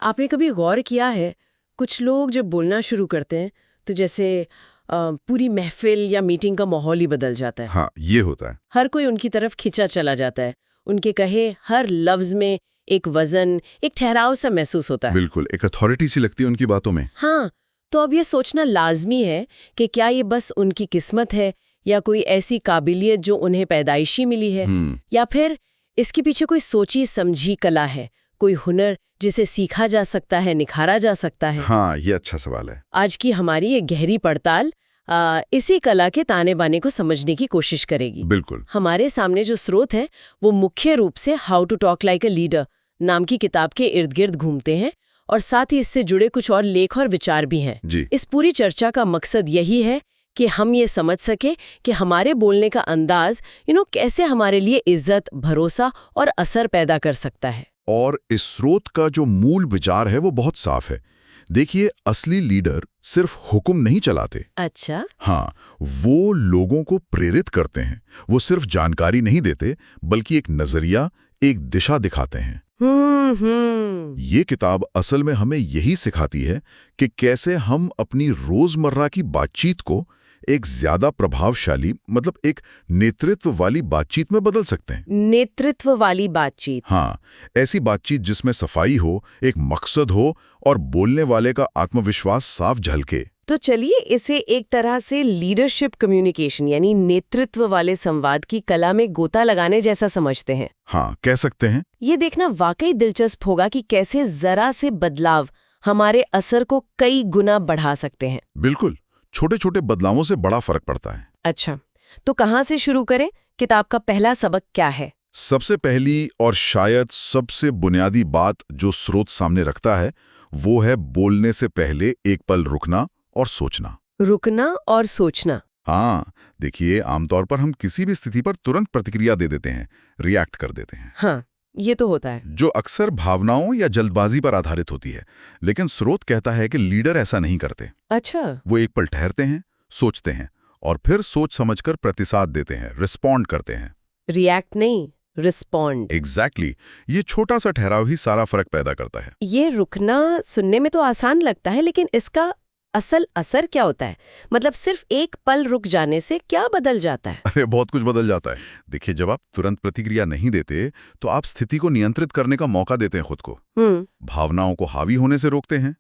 आपने कभी गौर किया है, कुछ लोग जब बोलना शुरू करते हैं तो जैसे पूरी महफिल या मीटिंग का माहौल ही बदल जाता है। हाँ, ये होता है। हर कोई उनकी तरफ खिंचा चला जाता है। उनके कहे हर लफ्ज में एक वजन, एक ठहराव सा महसूस होता है। बिल्कुल, एक अथॉरिटी सी लगती है उनकी बातों में। हाँ, तो अब ये सोचना लाजमी है कि क्या ये बस उनकी किस्मत है या कोई ऐसी काबिलियत जो उन्हें पैदाइशी मिली है, या फिर इसके पीछे कोई सोची समझी कला है, कोई हुनर जिसे सीखा जा सकता है, निखारा जा सकता है। हाँ, ये अच्छा सवाल है। आज की हमारी ये गहरी पड़ताल इसी कला के ताने बाने को समझने की कोशिश करेगी। बिल्कुल। हमारे सामने जो स्रोत है वो मुख्य रूप से how to talk like a leader नाम की किताब के इर्द गिर्द घूमते हैं, और साथ ही इससे जुड़े कुछ और लेख और विचार भी हैं। जी। इस पूरी चर्चा का मकसद यही है कि हम ये समझ सके कि हमारे बोलने का अंदाज कैसे हमारे लिए इज्जत, भरोसा और असर पैदा कर सकता है। और इस स्रोत का जो मूल विचार है वो बहुत साफ है। देखिए, असली लीडर सिर्फ हुक्म नहीं चलाते। अच्छा। हाँ, वो लोगों को प्रेरित करते हैं। वो सिर्फ जानकारी नहीं देते, बल्कि एक नजरिया, एक दिशा दिखाते हैं। ये किताब असल में हमें यही सिखाती है कि कैसे हम अपनी रोजमर्रा की बातचीत को एक ज्यादा प्रभावशाली, मतलब एक नेतृत्व वाली बातचीत में बदल सकते हैं। नेतृत्व वाली बातचीत। हाँ, ऐसी बातचीत जिसमें सफाई हो, एक मकसद हो और बोलने वाले का आत्मविश्वास साफ झलके। तो चलिए इसे एक तरह से लीडरशिप कम्युनिकेशन यानी नेतृत्व वाले संवाद की कला में गोता लगाने जैसा समझते हैं। हाँ, कह सकते हैं। ये देखना वाकई दिलचस्प होगा कि कैसे जरा से बदलाव हमारे असर को कई गुना बढ़ा सकते हैं। बिल्कुल, छोटे छोटे बदलावों से बड़ा फर्क पड़ता है। अच्छा, तो कहाँ से शुरू करें? किताब का पहला सबक क्या है? सबसे पहली और शायद सबसे बुनियादी बात जो स्रोत सामने रखता है वो है बोलने से पहले एक पल रुकना और सोचना। रुकना और सोचना। हाँ, देखिए, आमतौर पर हम किसी भी स्थिति पर तुरंत प्रतिक्रिया दे देते हैं, रिएक्ट कर देते हैं। हाँ, ये तो होता है। जो अक्सर भावनाओं या जल्दबाजी पर आधारित होती है। लेकिन स्रोत कहता है कि लीडर ऐसा नहीं करते। अच्छा। वो एक पल ठहरते हैं, सोचते हैं और फिर सोच समझकर प्रतिसाद देते हैं, रिस्पॉन्ड करते हैं। रिएक्ट नहीं, रिस्पॉन्ड। एग्जैक्टली। ये छोटा सा ठहराव ही सारा फर्क पैदा करता है। ये रुकना सुनने में तो आसान लगता है, लेकिन इसका असल असर क्या होता है? मतलब सिर्फ एक पल रुक जाने से क्या बदल जाता है? अरे, बहुत कुछ बदल जाता है। देखिए, जब आप तुरंत प्रतिक्रिया नहीं देते तो आप स्थिति को नियंत्रित करने का मौका देते हैं खुद को। भावनाओं को हावी होने से रोकते हैं।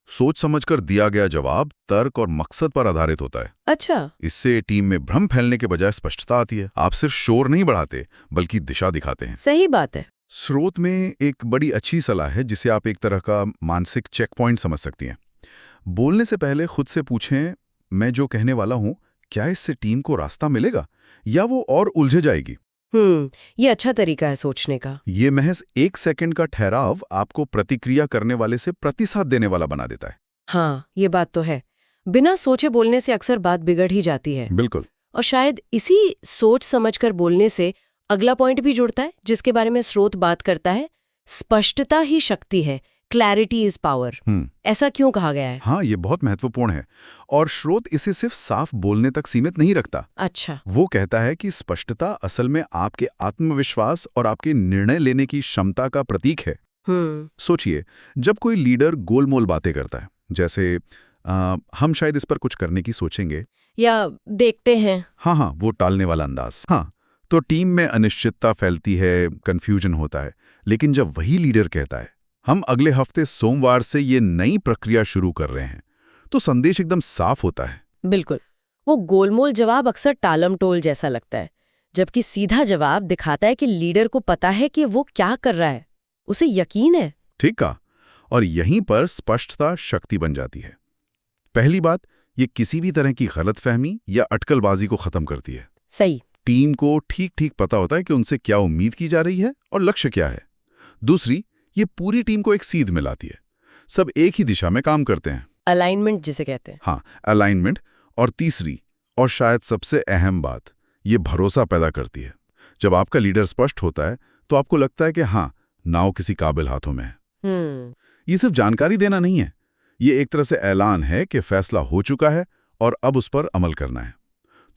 सोच समझकर दिया गया जवाब तर्क और मकसद पर आधारित होता है। अच्छा। इससे टीम में भ्रम फैलने के बजाय स्पष्टता आती है। आप सिर्फ शोर नहीं बढ़ाते, बल्कि दिशा दिखाते हैं। सही बात है। स्रोत में एक बड़ी अच्छी सलाह है जिसे आप एक तरह का मानसिक चेक पॉइंट समझ सकती हैं। बोलने से पहले खुद से पूछें, मैं जो कहने वाला हूं, क्या इससे टीम को रास्ता मिलेगा या वो और उलझे जाएगी? ये अच्छा तरीका है सोचने का। ये महज 1 सेकंड का ठहराव आपको प्रतिक्रिया करने वाले से प्रतिसाद देने वाला बना देता है। हाँ, ये बात तो है। बिना सोचे बोलने से अक्सर बात बिगड़ ही जाती है। बिल्कुल। और शायद इसी सोच समझकर बोलने से अगला पॉइंट भी जुड़ता है जिसके बारे में स्रोत बात करता है। स्पष्टता ही शक्ति है, क्लैरिटी इज पावर। ऐसा क्यों कहा गया है? हाँ, ये बहुत महत्वपूर्ण है। और स्रोत इसे सिर्फ साफ बोलने तक सीमित नहीं रखता। अच्छा। वो कहता है कि स्पष्टता असल में आपके आत्मविश्वास और आपके निर्णय लेने की क्षमता का प्रतीक है। सोचिए, जब कोई लीडर गोलमोल बातें करता है, जैसे हम शायद इस पर कुछ करने की सोचेंगे या देखते हैं। हाँ, वो टालने वाला अंदाज। हाँ, तो टीम में अनिश्चितता फैलती है, कंफ्यूजन होता है। लेकिन जब वही लीडर कहता है, हम अगले हफ्ते सोमवार से ये नई प्रक्रिया शुरू कर रहे हैं, तो संदेश एकदम साफ होता है। बिल्कुल। वो गोलमोल जवाब अक्सर टालमटोल जैसा लगता है, जबकि सीधा जवाब दिखाता है कि लीडर को पता है कि वो क्या कर रहा है, उसे यकीन है। ठीक कहा। और यहीं पर स्पष्टता शक्ति बन जाती है। पहली बात, ये किसी भी तरह की गलतफहमी या अटकलबाजी को खत्म करती है। सही। टीम को ठीक पता होता है कि उनसे क्या उम्मीद की जा रही है और लक्ष्य क्या है। दूसरी, ये पूरी टीम को एक सीध में लाती है। सब एक ही दिशा में काम करते हैं। अलाइनमेंट जिसे कहते हैं। हाँ, अलाइनमेंट। और तीसरी और शायद सबसे अहम बात, ये भरोसा पैदा करती है। जब आपका लीडर स्पष्ट होता है तो आपको लगता है कि हाँ, नाव किसी काबिल हाथों में है। ये सिर्फ जानकारी देना नहीं है, ये एक तरह से ऐलान है कि फैसला हो चुका है और अब उस पर अमल करना है।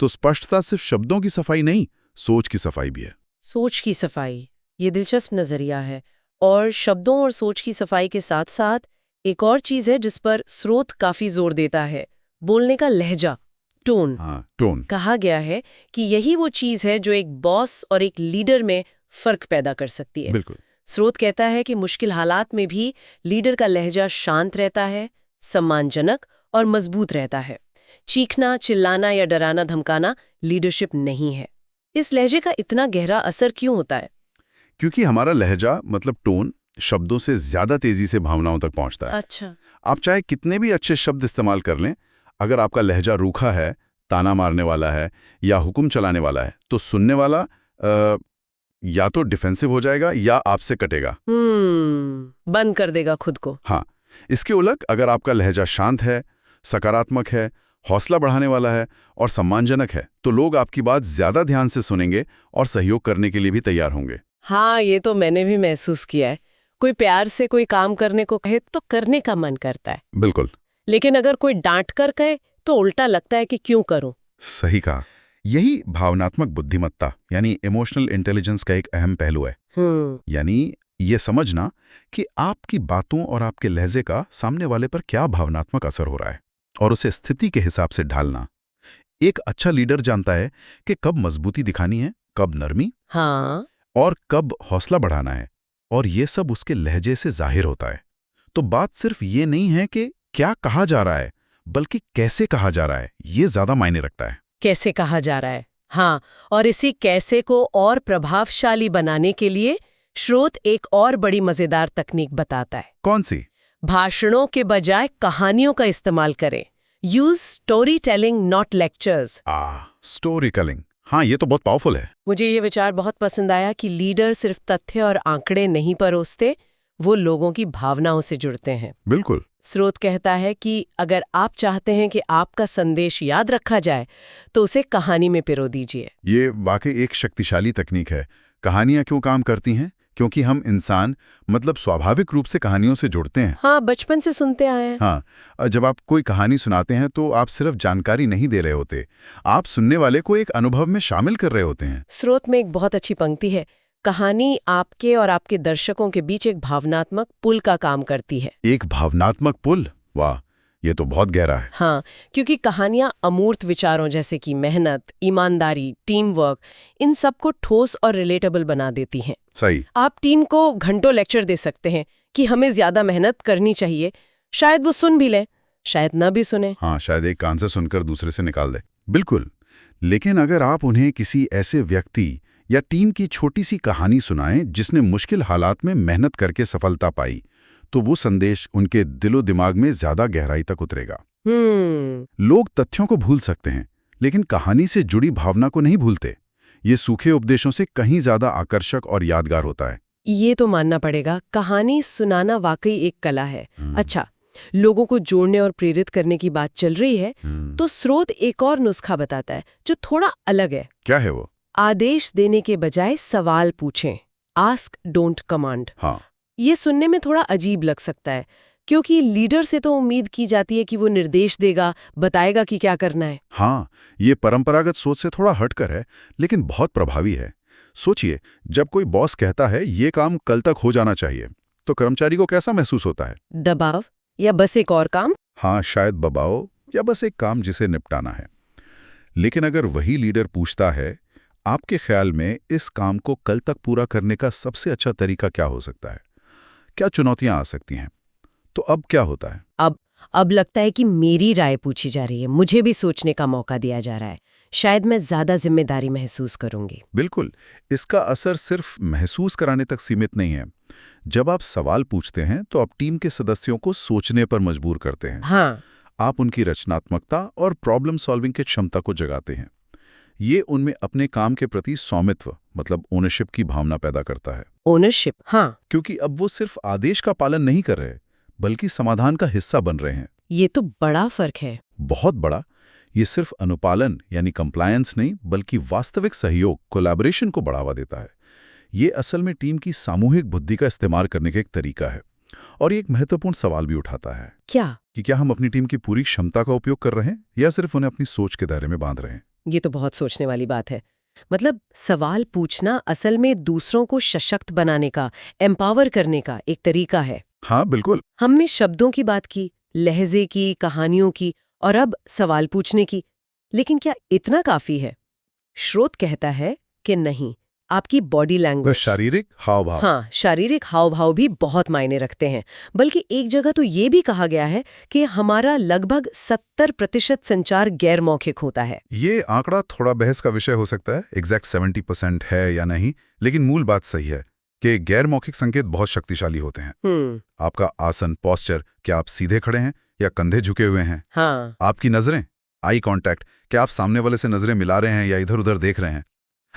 तो स्पष्टता सिर्फ शब्दों की सफाई नहीं, सोच की सफाई भी है। सोच की सफाई, ये दिलचस्प नजरिया है। और शब्दों और सोच की सफाई के साथ साथ एक और चीज है जिस पर स्रोत काफी जोर देता है, बोलने का लहजा, टोन। टोन। कहा गया है कि यही वो चीज है जो एक बॉस और एक लीडर में फर्क पैदा कर सकती है। बिल्कुल। स्रोत कहता है कि मुश्किल हालात में भी लीडर का लहजा शांत रहता है, सम्मानजनक और मजबूत रहता है। चीखना, चिल्लाना या डराना धमकाना लीडरशिप नहीं है। इस लहजे का इतना गहरा असर क्यों होता है? क्योंकि हमारा लहजा मतलब टोन शब्दों से ज्यादा तेजी से भावनाओं तक पहुंचता है। अच्छा। आप चाहे कितने भी अच्छे शब्द इस्तेमाल कर लें, अगर आपका लहजा रूखा है, ताना मारने वाला है या हुक्म चलाने वाला है, तो सुनने वाला या तो डिफेंसिव हो जाएगा या आपसे कटेगा। बंद कर देगा खुद को। हाँ, इसके उलट अगर आपका लहजा शांत है, सकारात्मक है, हौसला बढ़ाने वाला है और सम्मानजनक है, तो लोग आपकी बात ज्यादा ध्यान से सुनेंगे और सहयोग करने के लिए भी तैयार होंगे। हाँ, ये तो मैंने भी महसूस किया है। कोई प्यार से कोई काम करने को कहे तो करने का मन करता है। बिल्कुल। लेकिन अगर कोई डांट कर कहे तो उल्टा लगता है कि क्यों करूं। सही कहा। यही भावनात्मक बुद्धिमत्ता यानी इमोशनल इंटेलिजेंस का एक अहम पहलू है। यानी ये समझना कि आपकी बातों और आपके लहजे का सामने वाले पर क्या भावनात्मक असर हो रहा है और उसे स्थिति के हिसाब से ढालना। एक अच्छा लीडर जानता है कि कब मजबूती दिखानी है, कब नरमी, हाँ, और कब हौसला बढ़ाना है, और ये सब उसके लहजे से जाहिर होता है। तो बात सिर्फ ये नहीं है कि क्या कहा जा रहा है, बल्कि कैसे कहा जा रहा है, ये ज्यादा मायने रखता है। कैसे कहा जा रहा है। हाँ, और इसी कैसे को और प्रभावशाली बनाने के लिए स्रोत एक और बड़ी मजेदार तकनीक बताता है। कौन सी? भाषणों के बजाय कहानियों का इस्तेमाल करें। Use story telling not lectures. Story telling, हाँ, ये तो बहुत पावरफुल है। मुझे ये विचार बहुत पसंद आया कि लीडर सिर्फ तथ्य और आंकड़े नहीं परोसते, वो लोगों की भावनाओं से जुड़ते हैं। बिल्कुल। स्रोत कहता है कि अगर आप चाहते हैं कि आपका संदेश याद रखा जाए तो उसे कहानी में पिरो दीजिए। ये वाकई एक शक्तिशाली तकनीक है। कहानियां क्यों काम करती हैं? क्योंकि हम इंसान मतलब स्वाभाविक रूप से कहानियों से जुड़ते हैं। हाँ, बचपन से सुनते आए हैं। हाँ, जब आप कोई कहानी सुनाते हैं तो आप सिर्फ जानकारी नहीं दे रहे होते, आप सुनने वाले को एक अनुभव में शामिल कर रहे होते हैं। स्रोत में एक बहुत अच्छी पंक्ति है, कहानी आपके और आपके दर्शकों के बीच एक भावनात्मक पुल का काम करती है। एक भावनात्मक पुल? वाह, ये तो बहुत गहरा है। हाँ, क्योंकि कहानियां अमूर्त विचारों जैसे कि मेहनत, ईमानदारी, टीम वर्क, इन सब को ठोस और रिलेटेबल बना देती हैं। सही। आप टीम को घंटों लेक्चर दे सकते हैं कि हमें ज्यादा मेहनत करनी चाहिए, शायद वो सुन भी लें, शायद न भी सुने। हाँ, शायद एक कान से सुनकर दूसरे से निकाल दे। बिल्कुल। लेकिन अगर आप उन्हें किसी ऐसे व्यक्ति या टीम की छोटी सी कहानी सुनाएं जिसने मुश्किल हालात में मेहनत करके सफलता पाई, तो वो संदेश उनके दिलो दिमाग में ज्यादा गहराई तक उतरेगा। लोग तथ्यों को भूल सकते हैं, लेकिन कहानी से जुड़ी भावना को नहीं भूलते। ये सूखे उपदेशों से कहीं ज्यादा आकर्षक और यादगार होता है। ये तो मानना पड़ेगा, कहानी सुनाना वाकई एक कला है। अच्छा, लोगों को जोड़ने और प्रेरित करने की बात चल रही है, तो स्रोत एक और नुस्खा बताता है जो थोड़ा अलग है। क्या है वो? आदेश देने के बजाय सवाल पूछें। Ask don't command. हाँ, ये सुनने में थोड़ा अजीब लग सकता है, क्योंकि लीडर से तो उम्मीद की जाती है कि वो निर्देश देगा, बताएगा कि क्या करना है। हाँ, ये परंपरागत सोच से थोड़ा हटकर है, लेकिन बहुत प्रभावी है। सोचिए, जब कोई बॉस कहता है ये काम कल तक हो जाना चाहिए, तो कर्मचारी को कैसा महसूस होता है? दबाव, या बस एक और काम? हाँ, शायद दबाव या बस एक काम जिसे निपटाना है। लेकिन अगर वही लीडर पूछता है, आपके ख्याल में इस काम को कल तक पूरा करने का सबसे अच्छा तरीका क्या हो सकता है? क्या चुनौतियां आ सकती हैं? तो अब क्या होता है? अब लगता है कि मेरी राय पूछी जा रही है, मुझे भी सोचने का मौका दिया जा रहा है। शायद मैं ज्यादा जिम्मेदारी महसूस करूंगी। बिल्कुल। इसका असर सिर्फ महसूस कराने तक सीमित नहीं है। जब आप सवाल पूछते हैं तो आप टीम के सदस्यों को सोचने पर मजबूर करते हैं। हाँ, आप उनकी रचनात्मकता और प्रॉब्लम सॉल्विंग की क्षमता को जगाते हैं। ये उनमें अपने काम के प्रति स्वामित्व मतलब ओनरशिप की भावना पैदा करता है। ओनरशिप, हाँ। क्योंकि अब वो सिर्फ आदेश का पालन नहीं कर रहे, बल्कि समाधान का हिस्सा बन रहे हैं। ये तो बड़ा फर्क है। बहुत बड़ा। ये सिर्फ अनुपालन यानी कंप्लायंस नहीं, बल्कि वास्तविक सहयोग कोलैबोरेशन को बढ़ावा देता है। ये असल में टीम की सामूहिक बुद्धि का इस्तेमाल करने का एक तरीका है। और ये एक महत्वपूर्ण सवाल भी उठाता है। क्या? कि क्या हम अपनी टीम की पूरी क्षमता का उपयोग कर रहे हैं या सिर्फ उन्हें अपनी सोच के दायरे में बांध रहे हैं? ये तो बहुत सोचने वाली बात है। मतलब सवाल पूछना असल में दूसरों को सशक्त बनाने का, एम्पावर करने का एक तरीका है। हाँ बिल्कुल। हमने शब्दों की बात की, लहजे की, कहानियों की, और अब सवाल पूछने की। लेकिन क्या इतना काफी है? स्रोत कहता है कि नहीं, आपकी बॉडी लैंग्वेज, शारीरिक हाव भाव। हाँ, शारीरिक हाव भाव भी बहुत मायने रखते हैं। बल्कि एक जगह तो ये भी कहा गया है कि हमारा लगभग 70% संचार गैर मौखिक होता है। ये आंकड़ा थोड़ा बहस का विषय हो सकता है, एग्जैक्ट 70% है या नहीं, लेकिन मूल बात सही है कि गैर मौखिक संकेत बहुत शक्तिशाली होते हैं। आपका आसन, पोस्चर, क्या आप सीधे खड़े हैं या कंधे झुके हुए हैं? हाँ। आपकी नजरें, आई कांटेक्ट, क्या आप सामने वाले से नजरें मिला रहे हैं या इधर उधर देख रहे हैं?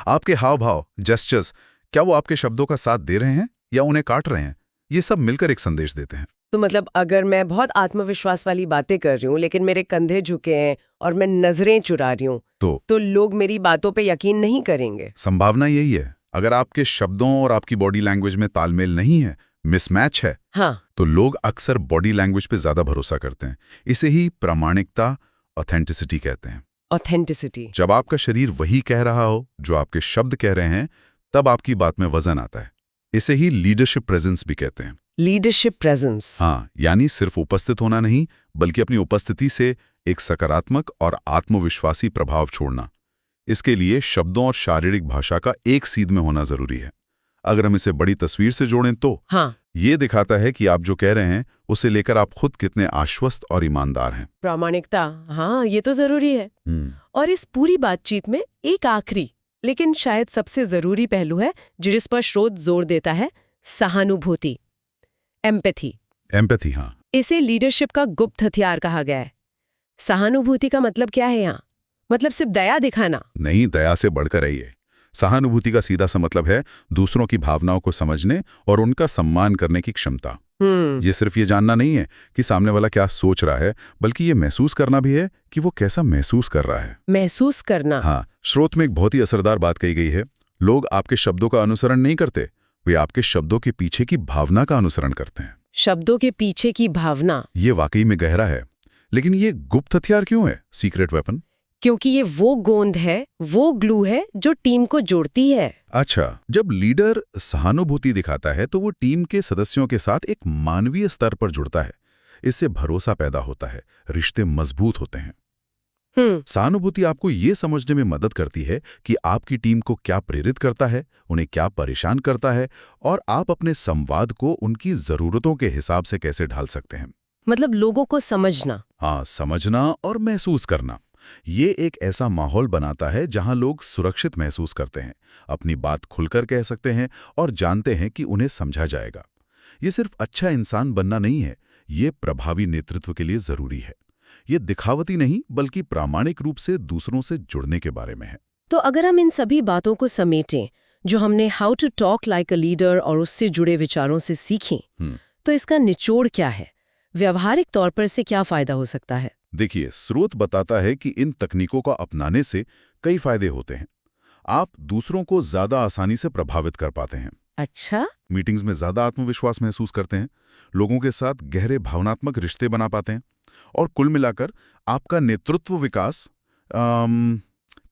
आपके हाव भाव, जेस्चर्स, क्या वो आपके शब्दों का साथ दे रहे हैं या उन्हें काट रहे हैं? ये सब मिलकर एक संदेश देते हैं। तो मतलब अगर मैं बहुत आत्मविश्वास वाली बातें कर रही हूँ लेकिन मेरे कंधे झुके हैं और मैं नजरें चुरा रही हूँ, तो लोग मेरी बातों पे यकीन नहीं करेंगे। संभावना यही है। अगर आपके शब्दों और आपकी बॉडी लैंग्वेज में तालमेल नहीं है, मिसमैच है, हाँ, तो लोग अक्सर बॉडी लैंग्वेज पे ज्यादा भरोसा करते हैं। इसे ही प्रामाणिकता, ऑथेंटिसिटी कहते हैं। ऑथेंटिसिटी। जब आपका शरीर वही कह रहा हो जो आपके शब्द कह रहे हैं, तब आपकी बात में वजन आता है। इसे ही लीडरशिप प्रेजेंस भी कहते हैं। Leadership presence. हाँ, यानी सिर्फ उपस्थित होना नहीं, बल्कि अपनी उपस्थिति से एक सकारात्मक और आत्मविश्वासी प्रभाव छोड़ना। इसके लिए शब्दों और शारीरिक भाषा का एक सीध में होना जरूरी है। अगर हम इसे बड़ी तस्वीर से जोड़ें तो हाँ, ये दिखाता है कि आप जो कह रहे हैं उसे लेकर आप खुद कितने आश्वस्त और ईमानदार हैं। प्रामाणिकता, हाँ, ये तो जरूरी है। और इस पूरी बातचीत में एक आखिरी लेकिन शायद सबसे जरूरी पहलू है जिस पर स्रोत जोर देता है, सहानुभूति, एम्पैथी। एम्पैथी, हाँ। इसे लीडरशिप का गुप्त हथियार कहा गया है। सहानुभूति का मतलब क्या है यहाँ? मतलब सिर्फ दया दिखाना नहीं, दया से बढ़कर है ये। सहानुभूति का सीधा सा मतलब है दूसरों की भावनाओं को समझने और उनका सम्मान करने की क्षमता। ये सिर्फ ये जानना नहीं है कि सामने वाला क्या सोच रहा है, बल्कि ये महसूस करना भी है कि वो कैसा महसूस कर रहा है। महसूस करना। हाँ, स्रोत में एक बहुत ही असरदार बात कही गई है। लोग आपके शब्दों का अनुसरण नहीं करते, वे आपके शब्दों के पीछे की भावना का अनुसरण करते हैं। शब्दों के पीछे की भावना, ये वाकई में गहरा है। लेकिन ये गुप्त हथियार क्यों है, सीक्रेट वेपन? क्योंकि ये वो गोंद है, वो ग्लू है जो टीम को जोड़ती है। अच्छा, जब लीडर सहानुभूति दिखाता है तो वो टीम के सदस्यों के साथ एक मानवीय स्तर पर जुड़ता है। इससे भरोसा पैदा होता है, रिश्ते मजबूत होते हैं। सहानुभूति आपको ये समझने में मदद करती है कि आपकी टीम को क्या प्रेरित करता है, उन्हें क्या परेशान करता है, और आप अपने संवाद को उनकी जरूरतों के हिसाब से कैसे ढाल सकते हैं। मतलब लोगों को समझना। हाँ, समझना और महसूस करना। ये एक ऐसा माहौल बनाता है जहां लोग सुरक्षित महसूस करते हैं, अपनी बात खुलकर कह सकते हैं और जानते हैं कि उन्हें समझा जाएगा। ये सिर्फ अच्छा इंसान बनना नहीं है, ये प्रभावी नेतृत्व के लिए जरूरी है। ये दिखावटी नहीं, बल्कि प्रामाणिक रूप से दूसरों से जुड़ने के बारे में है। तो अगर हम इन सभी बातों को समेटें जो हमने how to talk like a leader और उससे जुड़े विचारों से सीखें, तो इसका निचोड़ क्या है? व्यवहारिक तौर पर से क्या फायदा हो सकता है? देखिए, स्रोत बताता है कि इन तकनीकों का अपनाने से कई फायदे होते हैं। आप दूसरों को ज्यादा आसानी से प्रभावित कर पाते हैं। अच्छा? मीटिंग्स में ज्यादा आत्मविश्वास महसूस करते हैं, लोगों के साथ गहरे भावनात्मक रिश्ते बना पाते हैं, और कुल मिलाकर आपका नेतृत्व विकास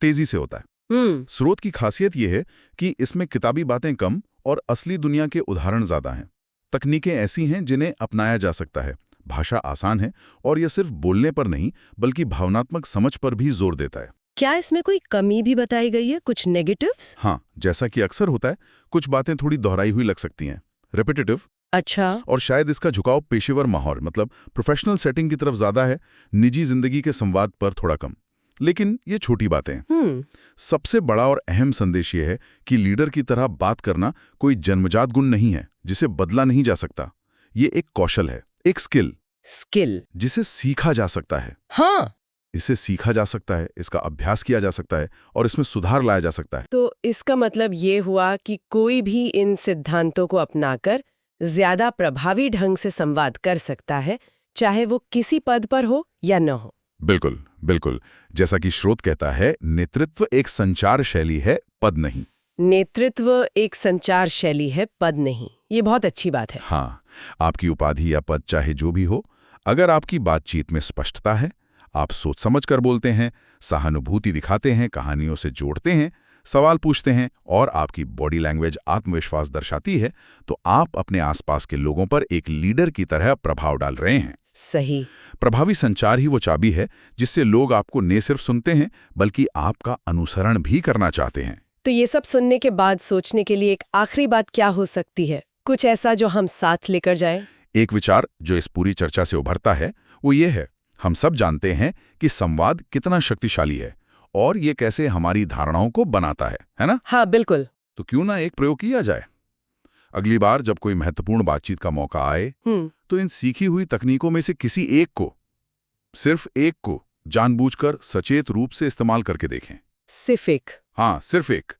तेजी से होता है। स्रोत की खासियत यह है कि इसमें किताबी बातें कम और असली दुनिया के उदाहरण ज्यादा हैं। तकनीकें ऐसी हैं जिन्हें अपनाया जा सकता है, भाषा आसान है, और यह सिर्फ बोलने पर नहीं बल्कि भावनात्मक समझ पर भी जोर देता है। क्या इसमें कोई कमी भी बताई गई है, कुछ नेगेटिव्स? हाँ, जैसा कि अक्सर होता है, कुछ बातें थोड़ी दोहराई हुई लग सकती हैं, रेपिटेटिव। अच्छा। और शायद इसका झुकाव पेशेवर माहौल मतलब प्रोफेशनल सेटिंग की तरफ ज्यादा है, निजी जिंदगी के संवाद पर थोड़ा कम। लेकिन ये छोटी बातें हैं। सबसे बड़ा और अहम संदेश ये है कि लीडर की तरह बात करना कोई जन्मजात गुण नहीं है जिसे बदला नहीं जा सकता। ये एक कौशल है, एक स्किल जिसे सीखा जा सकता है। हाँ, इसे सीखा जा सकता है, इसका अभ्यास किया जा सकता है और इसमें सुधार लाया जा सकता है। तो इसका मतलब ये हुआ कि कोई भी इन सिद्धांतों को अपनाकर ज्यादा प्रभावी ढंग से संवाद कर सकता है, चाहे वो किसी पद पर हो या न हो। बिल्कुल बिल्कुल, जैसा कि स्रोत कहता है, नेतृत्व एक संचार शैली है, पद नहीं। नेतृत्व एक संचार शैली है, पद नहीं। ये बहुत अच्छी बात है। हाँ, आपकी उपाधि या पद चाहे जो भी हो, अगर आपकी बातचीत में स्पष्टता है, आप सोच समझ कर बोलते हैं, सहानुभूति दिखाते हैं, कहानियों से जोड़ते हैं, सवाल पूछते हैं और आपकी बॉडी लैंग्वेज आत्मविश्वास दर्शाती है, तो आप अपने आसपास के लोगों पर एक लीडर की तरह प्रभाव डाल रहे हैं। सही। प्रभावी संचार ही वो चाबी है जिससे लोग आपको न सिर्फ सुनते हैं बल्कि आपका अनुसरण भी करना चाहते हैं। तो ये सब सुनने के बाद सोचने के लिए एक आखिरी बात क्या हो सकती है, कुछ ऐसा जो हम साथ लेकर जाएं? एक विचार जो इस पूरी चर्चा से उभरता है वो ये है, हम सब जानते हैं कि संवाद कितना शक्तिशाली है और ये कैसे हमारी धारणाओं को बनाता है ना? हाँ, बिल्कुल। तो क्यों ना एक प्रयोग किया जाए। अगली बार जब कोई महत्वपूर्ण बातचीत का मौका आए तो इन सीखी हुई तकनीकों में से किसी एक को, सिर्फ एक को जानबूझकर सचेत रूप से इस्तेमाल करके देखें। सिर्फ एक? हाँ, सिर्फ एक।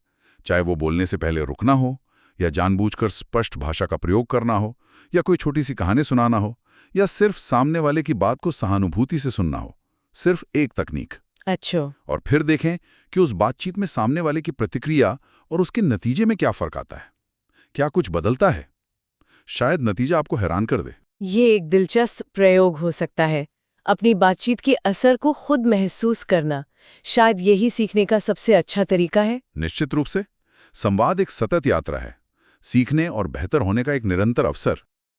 चाहे वो बोलने से पहले रुकना हो, या जानबूझकर स्पष्ट भाषा का प्रयोग करना हो, या कोई छोटी सी कहानी सुनाना हो, या सिर्फ सामने वाले की बात को सहानुभूति से सुनना हो। सिर्फ एक तकनीक। अच्छा। और फिर देखें कि उस बातचीत में सामने वाले की प्रतिक्रिया और उसके नतीजे में क्या फर्क आता है। क्या कुछ बदलता है? शायद नतीजा आपको हैरान कर दे। ये एक दिलचस्प प्रयोग हो सकता है। अपनी बातचीत के असर को खुद महसूस करना शायद यही सीखने का सबसे अच्छा तरीका है। निश्चित रूप से। संवाद एक सतत यात्रा है, सीखने और बेहतर होने का एक निरंतर अवसर।